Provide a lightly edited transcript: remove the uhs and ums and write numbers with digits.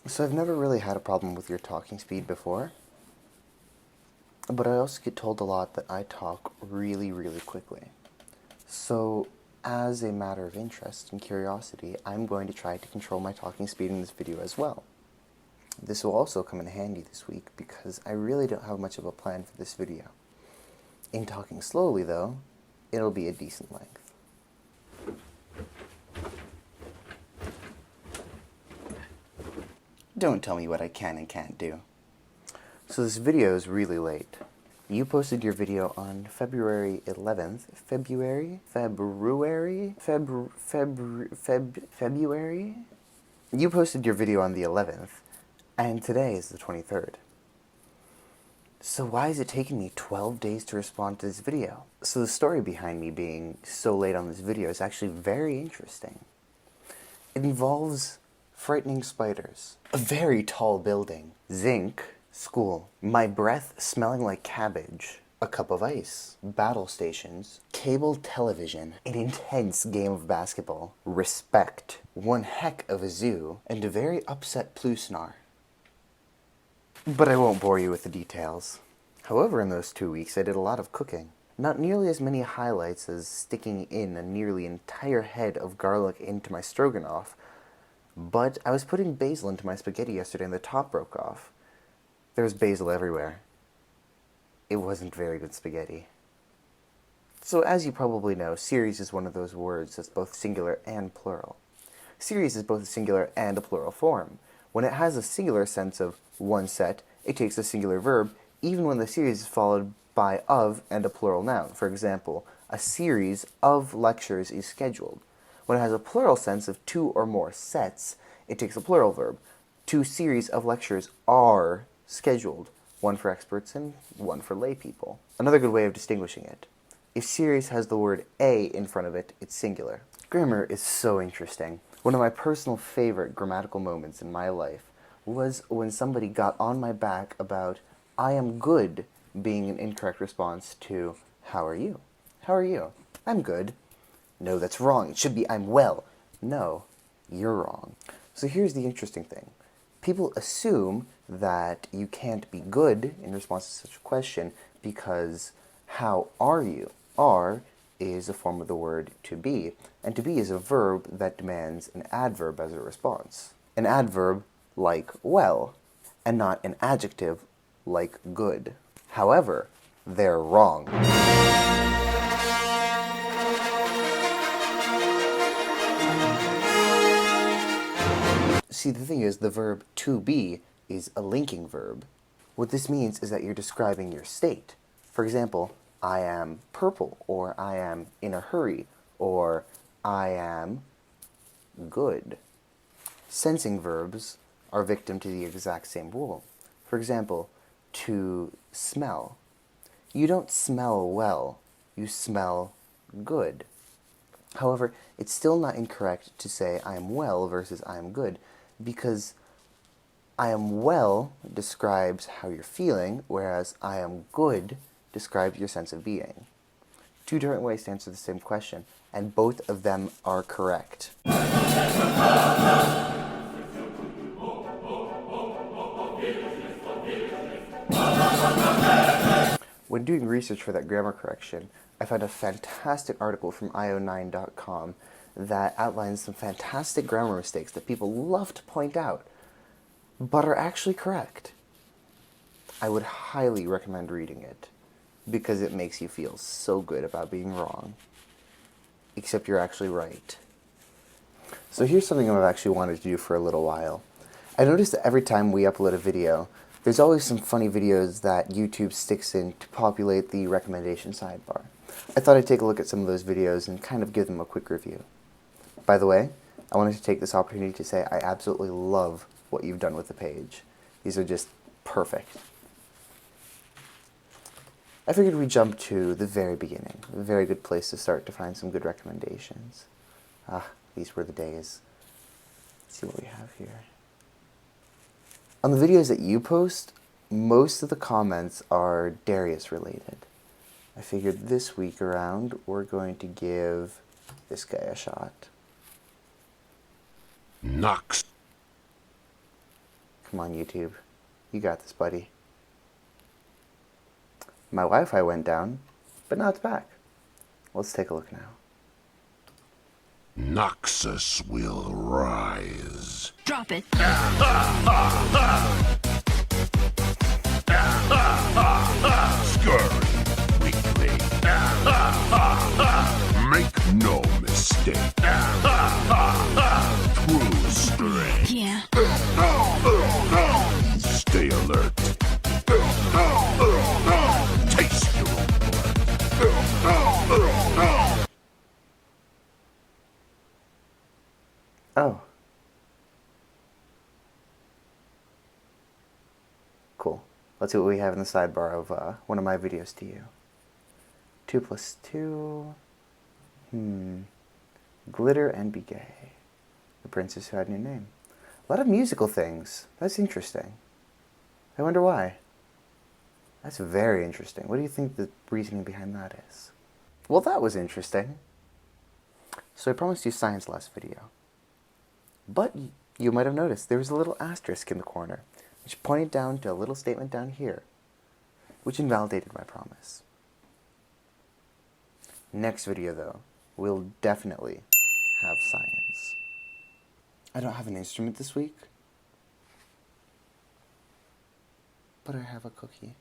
So I've never really had a problem with your talking speed before, but I also get told a lot that I talk really, really quickly. So as a matter of interest and curiosity, I'm going to try to control my talking speed in this video as well. This will also come in handy this week because I really don't have much of a plan for this video. In talking slowly though, it'll be a decent length. Don't tell me what I can and can't do. So this video is really late. You posted your video on February 11th. February? You posted your video on the 11th, and today is the 23rd. So why is it taking me 12 days to respond to this video? So the story behind me being so late on this video is actually very interesting. It involves frightening spiders, a very tall building, zinc, school, my breath smelling like cabbage, a cup of ice, battle stations, cable television, an intense game of basketball, respect, one heck of a zoo, and a very upset Plusnar. But I won't bore you with the details. However, in those 2 weeks I did a lot of cooking. Not nearly as many highlights as sticking in a nearly entire head of garlic into my stroganoff, but I was putting basil into my spaghetti yesterday and the top broke off. There was basil everywhere. It wasn't very good spaghetti. So as you probably know, series is one of those words that's both singular and plural. Series is both a singular and a plural form. When it has a singular sense of one set, it takes a singular verb, even when the series is followed by of and a plural noun. For example, a series of lectures is scheduled. When it has a plural sense of two or more sets, it takes a plural verb. Two series of lectures are scheduled, one for experts and one for lay people. Another good way of distinguishing it. If series has the word a in front of it, it's singular. Grammar is so interesting. One of my personal favorite grammatical moments in my life was when somebody got on my back about I am good being an incorrect response to how are you? How are you? I'm good. No, that's wrong. It should be I'm well. No, you're wrong. So here's the interesting thing. People assume that you can't be good in response to such a question because how are you? Are is a form of the word to be, and to be is a verb that demands an adverb as a response. An adverb like well, and not an adjective like good. However, they're wrong. See, the thing is, the verb to be is a linking verb. What this means is that you're describing your state. For example, I am purple, or I am in a hurry, or I am good. Sensing verbs are victim to the exact same rule. For example, to smell. You don't smell well, you smell good. However, it's still not incorrect to say I am well versus I am good, because I am well describes how you're feeling, whereas I am good describes your sense of being. Two different ways to answer the same question, and both of them are correct. When doing research for that grammar correction, I found a fantastic article from io9.com that outlines some fantastic grammar mistakes that people love to point out, but are actually correct. I would highly recommend reading it, because it makes you feel so good about being wrong. Except you're actually right. So here's something I've actually wanted to do for a little while. I noticed that every time we upload a video, there's always some funny videos that YouTube sticks in to populate the recommendation sidebar. I thought I'd take a look at some of those videos and kind of give them a quick review. By the way, I wanted to take this opportunity to say I absolutely love what you've done with the page. These are just perfect. I figured we'd jump to the very beginning, a very good place to start to find some good recommendations. These were the days. Let's see what we have here. On the videos that you post, most of the comments are Darius related. I figured this week around we're going to give this guy a shot. Knox. Come on, YouTube. You got this, buddy. My Wi-Fi went down, but now it's back. Let's take a look now. Noxus will rise. Drop it. Scurry weakly. Make no mistake. True strength. Yeah. Stay alert. Taste your own blood. Oh. Cool. Let's see what we have in the sidebar of one of my videos to you. 2 plus 2. Glitter and be gay. The princess who had no name. A lot of musical things. That's interesting. I wonder why. That's very interesting. What do you think the reasoning behind that is? Well, that was interesting. So I promised you science last video. But you might have noticed there was a little asterisk in the corner, which pointed down to a little statement down here, which invalidated my promise. Next video, though, will definitely have science. I don't have an instrument this week, but I have a cookie.